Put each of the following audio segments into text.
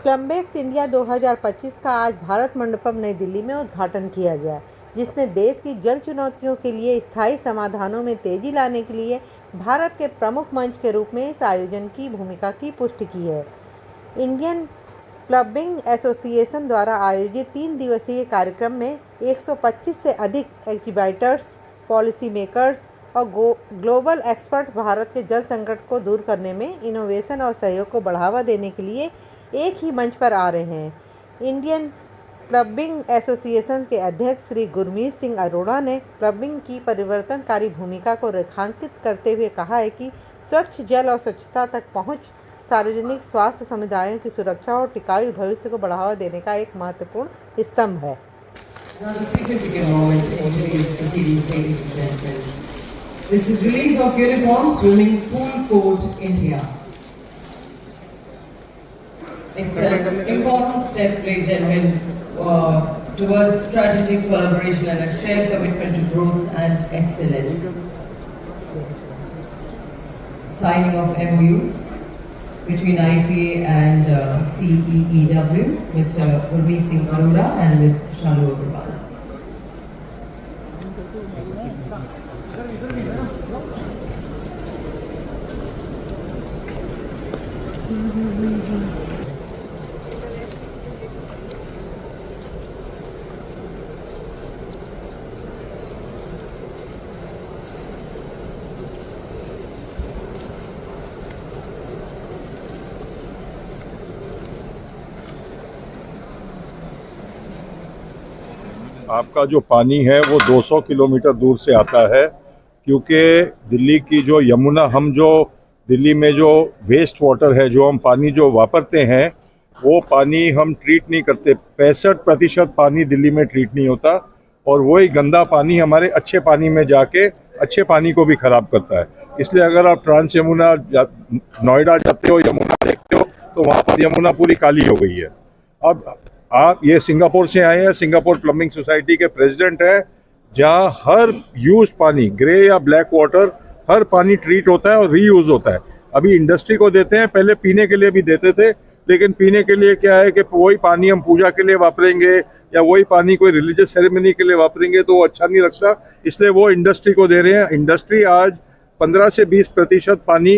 प्लम्बेक्स India 2025 का आज भारत मंडपम नई दिल्ली में उद्घाटन किया गया, जिसने देश की जल चुनौतियों के लिए स्थायी समाधानों में तेजी लाने के लिए भारत के प्रमुख मंच के रूप में इस आयोजन की भूमिका की पुष्टि की है। इंडियन प्लम्बिंग एसोसिएशन द्वारा आयोजित 3 दिवसीय कार्यक्रम में 125 से अधिक एग्जीबिटर्स, पॉलिसी मेकर्स और ग्लोबल एक्सपर्ट भारत के जल संकट को दूर करने में इनोवेशन और सहयोग को बढ़ावा देने के लिए एक ही मंच पर आ रहे हैं। इंडियन प्लम्बिंग एसोसिएशन के अध्यक्ष श्री गुरमीत सिंह अरोड़ा ने प्लम्बिंग की परिवर्तनकारी भूमिका को रेखांकित करते हुए कहा है कि स्वच्छ जल और स्वच्छता तक पहुंच सार्वजनिक स्वास्थ्य समुदायों की सुरक्षा और टिकाऊ भविष्य को बढ़ावा देने का एक महत्वपूर्ण स्तंभ है। This is release of uniform swimming pool code India. It's an important step, ladies and gentlemen, towards strategic collaboration and a shared commitment to growth and excellence. Signing of MOU between IPA and CEEW, Mr. Gurmeet Singh Arora and Ms. Shalu Agarwal. आपका जो पानी है वो 200 kilometre दूर से आता है, क्योंकि दिल्ली की जो यमुना, हम जो दिल्ली में जो वेस्ट वाटर है, जो हम पानी जो वापरते हैं, वो पानी हम ट्रीट नहीं करते। 65% पानी दिल्ली में ट्रीट नहीं होता और वही गंदा पानी हमारे अच्छे पानी में जाके अच्छे पानी को भी ख़राब करता है। इसलिए अगर आप ट्रांस यमुना नोएडा जाते हो, यमुना देखते हो, तो वहाँ पर यमुना पूरी काली हो गई है। अब आप ये सिंगापुर से आए हैं, सिंगापुर प्लम्बिंग सोसाइटी के प्रेसिडेंट हैं, जहाँ हर यूज्ड पानी, ग्रे या ब्लैक वाटर, हर पानी ट्रीट होता है और रीयूज होता है। अभी इंडस्ट्री को देते हैं, पहले पीने के लिए भी देते थे, लेकिन पीने के लिए क्या है कि वही पानी हम पूजा के लिए वापरेंगे या वही पानी कोई रिलीजियस सेरेमनी के लिए वापरेंगे तो वो अच्छा नहीं लगता, इसलिए वो इंडस्ट्री को दे रहे हैं। इंडस्ट्री आज 15 से 20% पानी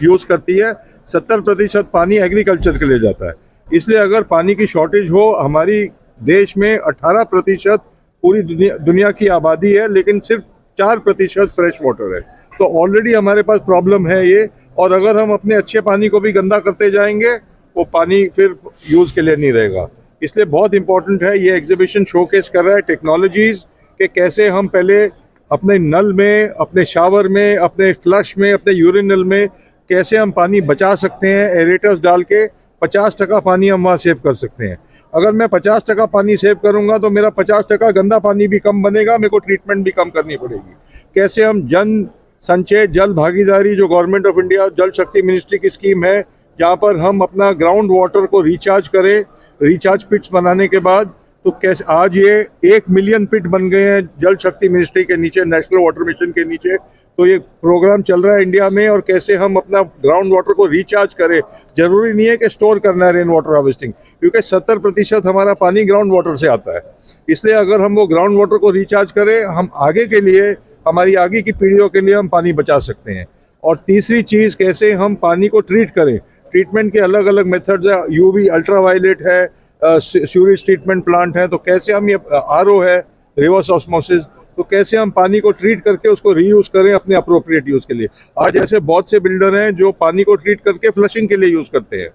यूज़ करती है, 70% पानी एग्रीकल्चर के लिए जाता है। इसलिए अगर पानी की शॉर्टेज हो, हमारी देश में 18% पूरी दुनिया की आबादी है, लेकिन सिर्फ 4% फ्रेश वाटर है, तो ऑलरेडी हमारे पास प्रॉब्लम है ये। और अगर हम अपने अच्छे पानी को भी गंदा करते जाएंगे, वो पानी फिर यूज़ के लिए नहीं रहेगा। इसलिए बहुत इंपॉर्टेंट है, ये एग्जीबिशन शोकेस कर रहा है टेक्नोलॉजीज़ के कैसे हम पहले अपने नल में, अपने शावर में, अपने फ्लश में, अपने यूरिनल में कैसे हम पानी बचा सकते हैं। एरेटर्स डाल के 50% पानी हम वहाँ सेव कर सकते हैं। अगर मैं 50% पानी सेव करूँगा तो मेरा 50% गंदा पानी भी कम बनेगा, मेरे को ट्रीटमेंट भी कम करनी पड़ेगी। कैसे हम जन संचय जल भागीदारी, जो गवर्नमेंट ऑफ इंडिया जल शक्ति मिनिस्ट्री की स्कीम है, जहाँ पर हम अपना ग्राउंड वाटर को रिचार्ज करें, रिचार्ज पिट्स बनाने के बाद, तो कैसे आज ये 1 मिलियन पिट बन गए हैं जल शक्ति मिनिस्ट्री के नीचे, नेशनल वाटर मिशन के नीचे। तो ये प्रोग्राम चल रहा है इंडिया में, और कैसे हम अपना ग्राउंड वाटर को रिचार्ज करें। जरूरी नहीं है कि स्टोर करना है रेन वाटर हार्वेस्टिंग, क्योंकि 70% हमारा पानी ग्राउंड वाटर से आता है। इसलिए अगर हम वो ग्राउंड वाटर को रिचार्ज करें, हम आगे के लिए, हमारी आगे की पीढ़ियों के लिए हम पानी बचा सकते हैं। और तीसरी चीज़, कैसे हम पानी को ट्रीट करें। ट्रीटमेंट के अलग अलग मेथड्स है, यूवी, अल्ट्रावायलेट है, सीवेज ट्रीटमेंट प्लांट है, तो कैसे हम ये आरओ है, रिवर्स ऑस्मोसिस, तो कैसे हम पानी को ट्रीट करके उसको रीयूज़ करें अपने अप्रोप्रिएट यूज़ के लिए। आज ऐसे बहुत से बिल्डर हैं जो पानी को ट्रीट करके फ्लशिंग के लिए यूज़ करते हैं,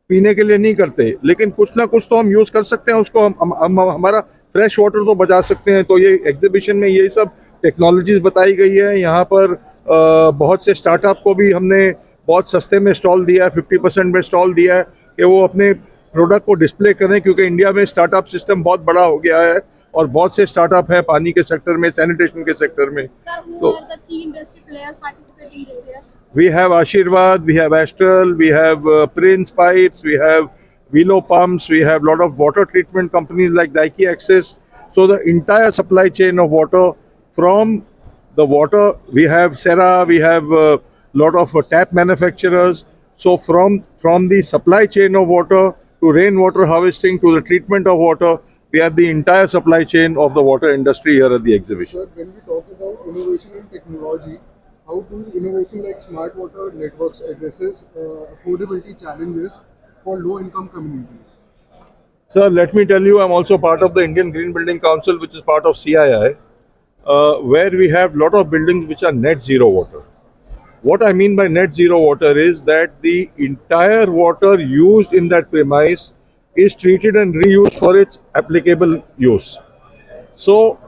पीने के लिए नहीं करते, लेकिन कुछ ना कुछ तो हम यूज़ कर सकते हैं उसको, हम हमारा फ्रेश वाटर तो बचा सकते हैं। तो ये एग्जीबिशन में यही सब टेक्नोलॉजीज बताई गई है। यहाँ पर बहुत से स्टार्टअप को भी हमने बहुत सस्ते में स्टॉल दिया है, 50% में स्टॉल दिया है कि वो अपने प्रोडक्ट को डिस्प्ले करें, क्योंकि इंडिया में स्टार्टअप सिस्टम बहुत बड़ा हो गया है और बहुत से स्टार्टअप हैं पानी के सेक्टर में, सैनिटेशन के सेक्टर में। तो we have Aashirvaad, we have Astral, we have Prince Pipes, we have Velo pumps, we have lot of water treatment companies like Daiiki Access. So the entire supply chain of water, from the water, we have Serra, we have lot of tap manufacturers. So from the supply chain of water to rainwater harvesting, to the treatment of water. We have the entire supply chain of the water industry here at the exhibition. Sir, when we talk about innovation in technology, how do innovation like smart water networks addresses affordability challenges for low-income communities? Sir, let me tell you, I'm also part of the Indian Green Building Council, which is part of CII, where we have a lot of buildings which are net zero water. What I mean by net zero water is that the entire water used in that premise is treated and reused for its applicable use. So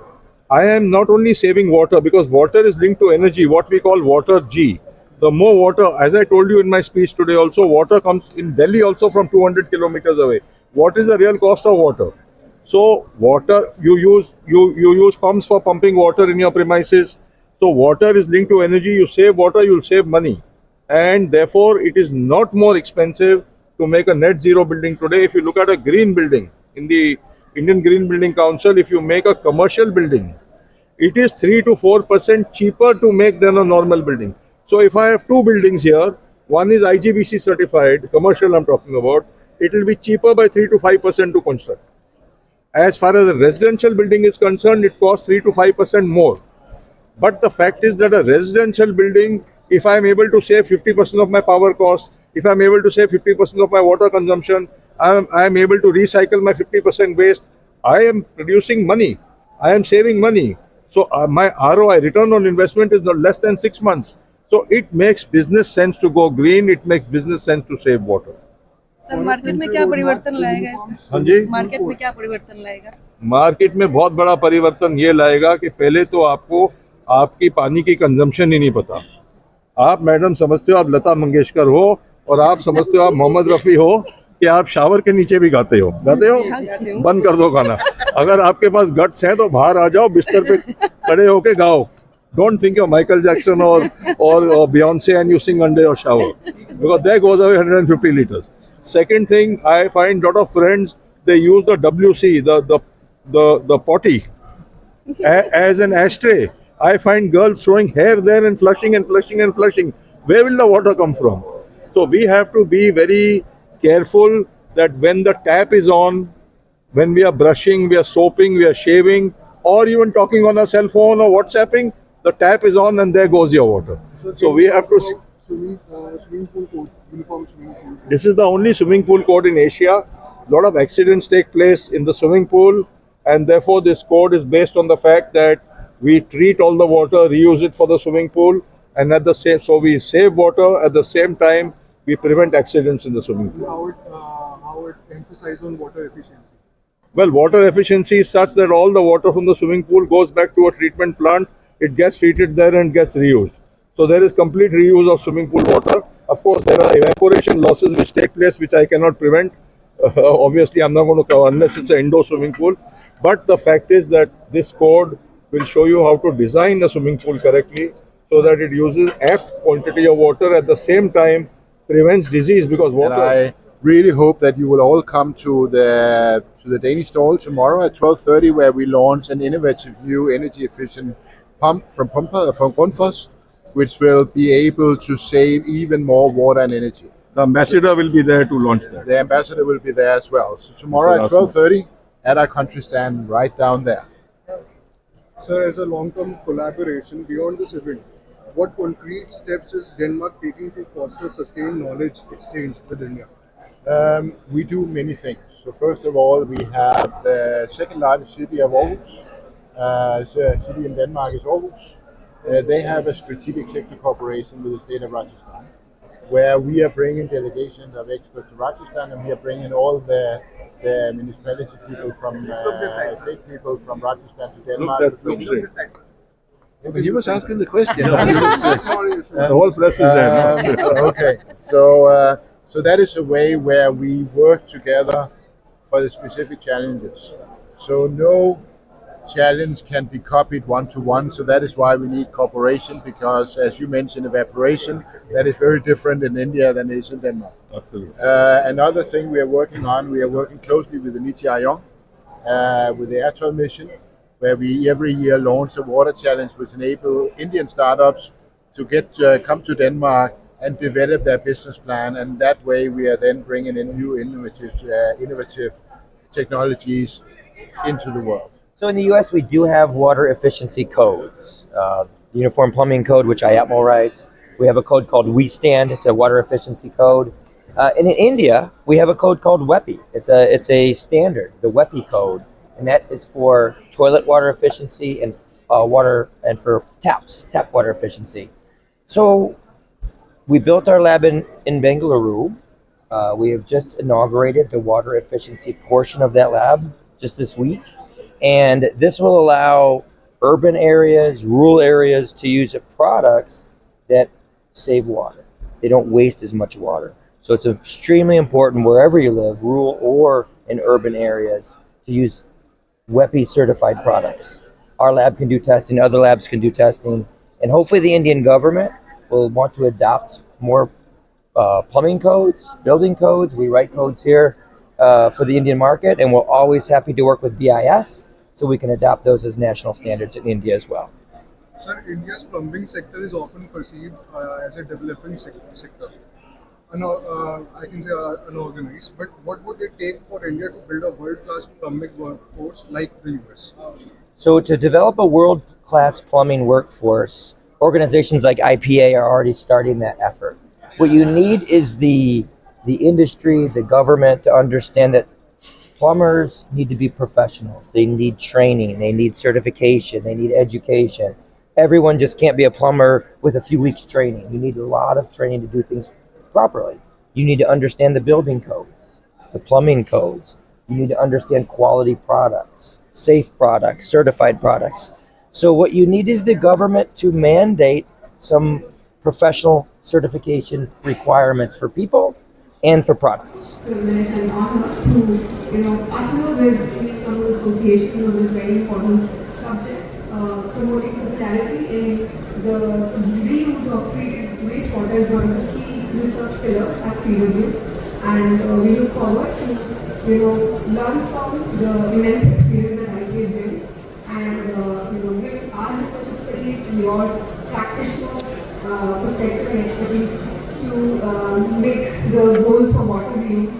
I am not only saving water, because water is linked to energy, what we call water G. The more water, as I told you in my speech today also, water comes in Delhi also from 200 kilometers away. What is the real cost of water? So water, you use pumps for pumping water in your premises. So water is linked to energy. You save water, you'll save money, and therefore it is not more expensive to make a net zero building today. If you look at a green building in the Indian Green Building Council, if you make a commercial building, it is 3 to 4% cheaper to make than a normal building. So if I have two buildings here, one is IGBC certified, commercial I'm talking about, it will be cheaper by 3 to 5% to construct. As far as a residential building is concerned, it costs 3 to 5% more. But the fact is that a residential building, if I am able to save 50% of my power cost, if I am able to save 50% of my water consumption, I am able to recycle my 50% waste, I am producing money, I am saving money. So my ROI, return on investment, is not less than 6 months. So it makes business sense to go green, it makes business sense to save water. Sir market में क्या परिवर्तन लाएगा इसका? हाँ जी, market में क्या परिवर्तन लाएगा? मार्केट में बहुत बड़ा परिवर्तन ये लाएगा कि पहले तो आपको आपकी पानी की कंजम्पशन ही नहीं पता. आप मैडम समझते हो आप लता मंगेशकर हो, और आप समझते हो आप मोहम्मद रफ़ी हो कि आप शावर के नीचे भी गाते हो. बंद कर दो गाना. अगर आपके पास गट्स हैं तो बाहर आ जाओ, बिस्तर पे खड़े होके गाओ. Don't think you're Michael Jackson or Beyonce and you sing under your shower, because there goes away 150 liters. Second thing, I find a lot of friends, they use the WC, the potty, as an ashtray. I find girls throwing hair there and flushing and flushing and flushing. Where will the water come from? So we have to be very careful that when the tap is on, when we are brushing, we are soaping, we are shaving, or even talking on a cell phone or WhatsApping, the tap is on and there goes your water. So we have to. Swimming pool code, uniform swimming pool code. This is the only swimming pool code in Asia. A lot of accidents take place in the swimming pool, and therefore this code is based on the fact that we treat all the water, reuse it for the swimming pool, and at the same, so we save water, at the same time we prevent accidents in the swimming pool. How it emphasizes on water efficiency? Well, water efficiency is such that all the water from the swimming pool goes back to a treatment plant, it gets treated there and gets reused. So there is complete reuse of swimming pool water. Of course, there are evaporation losses which take place, which I cannot prevent. Obviously, I'm not going to cover unless it's an indoor swimming pool. But the fact is that this code will show you how to design a swimming pool correctly, so that it uses apt quantity of water, at the same time prevents disease, because water. And I really hope that you will all come to the Danish stall tomorrow at 12:30, where we launch an innovative new energy efficient pump from Grundfos, which will be able to save even more water and energy. The ambassador will be there to launch that. The ambassador will be there as well. So tomorrow at 12:30 at our country stand right down there. Sir, as a long-term collaboration beyond this event, what concrete steps is Denmark taking to foster sustained knowledge exchange with India? We do many things. So first of all, we have the second largest city of Aarhus. The city in Denmark is Aarhus. They have a strategic sector cooperation with the state of Rajasthan, where we are bringing delegations of experts to Rajasthan, and we are bringing all the municipality people from state people from Rajasthan to Denmark. Yeah, but he was asking the question. The whole press is there. Okay, so that is a way where we work together for the specific challenges. So no challenge can be copied one-to-one, so that is why we need cooperation, because as you mentioned, evaporation, that is very different in India than it is in Denmark. Absolutely. Another thing we are working closely with the Niti Ayong, with the Atoll mission, where we every year launch a water challenge which enable Indian startups to come to Denmark and develop their business plan. And that way, we are then bringing in new innovative technologies into the world. So in the U.S., we do have water efficiency codes. The Uniform Plumbing Code, which IAPMO writes. We have a code called We Stand. It's a water efficiency code. And in India, we have a code called WEPI. It's a standard, the WEPI code, and that is for toilet water efficiency and water and for tap water efficiency. So we built our lab in Bengaluru. We have just inaugurated the water efficiency portion of that lab just this week. And this will allow urban areas, rural areas to use products that save water. They don't waste as much water. So it's extremely important wherever you live, rural or in urban areas, to use WEPI certified products. Our lab can do testing, other labs can do testing, and hopefully the Indian government will want to adopt more plumbing codes, building codes. We write codes here for the Indian market, and we're always happy to work with BIS so we can adopt those as national standards in India as well. Sir, India's plumbing sector is often perceived as a developing sector. I can say unorganized, but what would it take for India to build a world-class plumbing workforce like the US? So to develop a world-class plumbing workforce, organizations like IPA are already starting that effort. What you need is the industry, the government to understand that plumbers need to be professionals. They need training, they need certification, they need education. Everyone just can't be a plumber with a few weeks training. You need a lot of training to do things properly. You need to understand the building codes, the plumbing codes. You need to understand quality products, safe products, certified products. So what you need is the government to mandate some professional certification requirements for people and for products. Privilege and honor to partner with the Plumber Association on this very important subject, promoting circularity in the reuse of treated wastewater is one of the key research pillars at CW, and we look forward to learn from the immense experience that IPA brings, and bring our research expertise and your practitioner perspective and expertise to make the goals for water reuse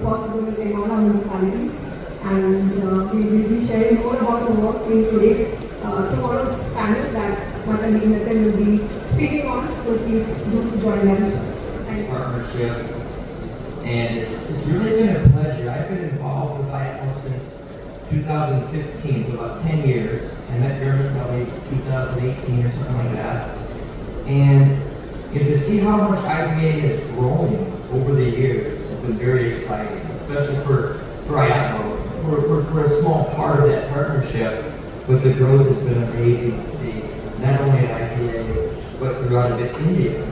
possible in all our municipalities. And we will be sharing more about the work in tomorrow's panel that my colleague Nathan will be speaking on, so please do join that as well. Thank you. Partnership, and it's really been a pleasure. I've been involved with IAPMO since 2015, so about 10 years. I met Jeremy probably 2018 or something like that. And to see how much IPA has grown over the years has been very exciting, especially for IAPMO. We're a small part of that partnership, but the growth has been amazing to see, not only at IPA, but throughout India.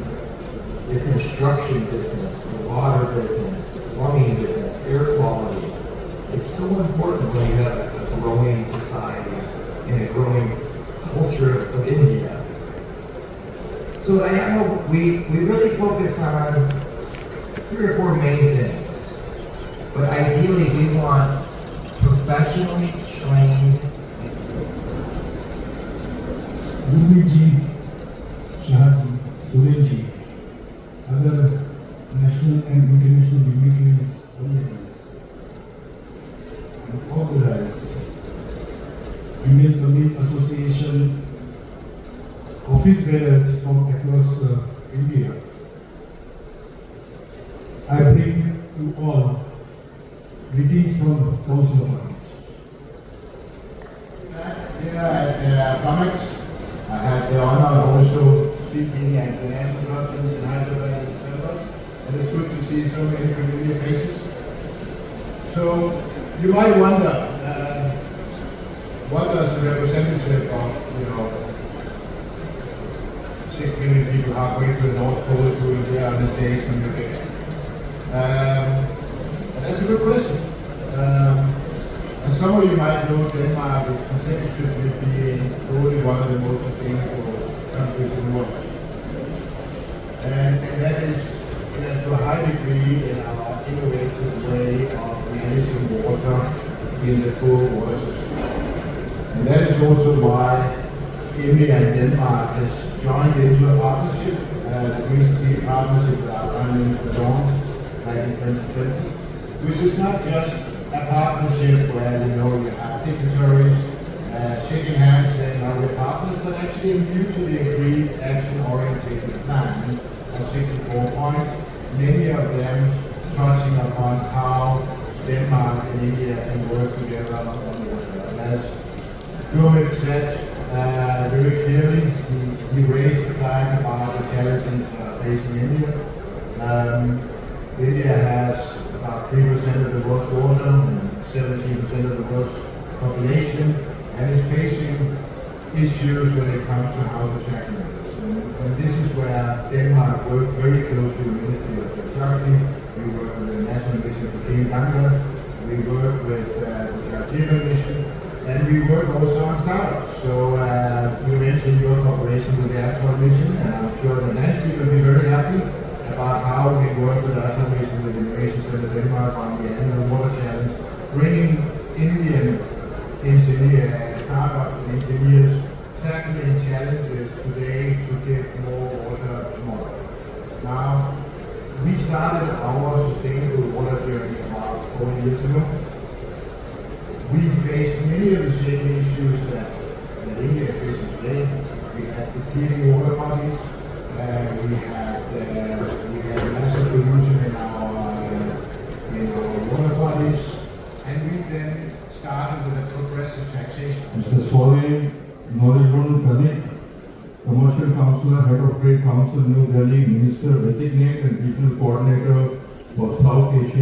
The construction business, the water business, the plumbing business, air quality. It's so important when you have a growing society and a growing culture of India. So at IAPMO, we really focus on 3 or 4 main things. But ideally, we want professionally trained Gurmeet Shahji, Surelji, other national and international dignitaries, organizers, and organize Indian Plumbing Association office bearers from across India. I bring you all greetings from Council of Architecture. Here at Plumbex, I had the honor of also speaking at the National Conference in Hyderabad in December, and it's good to see so many familiar faces. So you might wonder, what does a representative of 6 million people halfway to the North Pole doing here on the stage when you're there? And that's a good question. As some of you might know, Denmark is consecutively being voted one of the most sustainable countries in the world. And that is to a high degree in our innovative way of managing water in the full water system. And that is also why India and Denmark has joined into a partnership the Green Steel Partnership with our Prime Minister launched back in 2020, which is not just a partnership where you have dignitaries shaking hands saying we're partners, but actually a mutually agreed action-oriented plan of 64 points, many of them touching upon how Denmark and India can work together on water. As Gurmit said very clearly, he raised the flag about the challenges facing India. India has about 3% of the world's water and 17% of the world's population, and is facing issues when it comes to how to tackle this. And this is where Denmark works very closely with the Ministry of Society. We work with the National Mission for Clean Ganga, we work with the Algeria Mission, and we work also on startups. So you mentioned your cooperation with the Atoll Mission, and I'm sure that Nancy will be very happy about how we work with the Atoll Mission with the Innovation Center Denmark on the annual water challenge, bringing Indian startups and engineers tackling challenges today to get more water tomorrow. Now, we started our sustainable water journey about 4 years ago. We faced many of the same issues that India is facing today. We had depleting water bodies, we had massive pollution in our water bodies, and we then started with a progressive taxation. Mr. Soren Norilun Kanik, Commercial Councillor, Head of Trade Council, New Delhi, Minister Designate and Regional Coordinator for South Asia.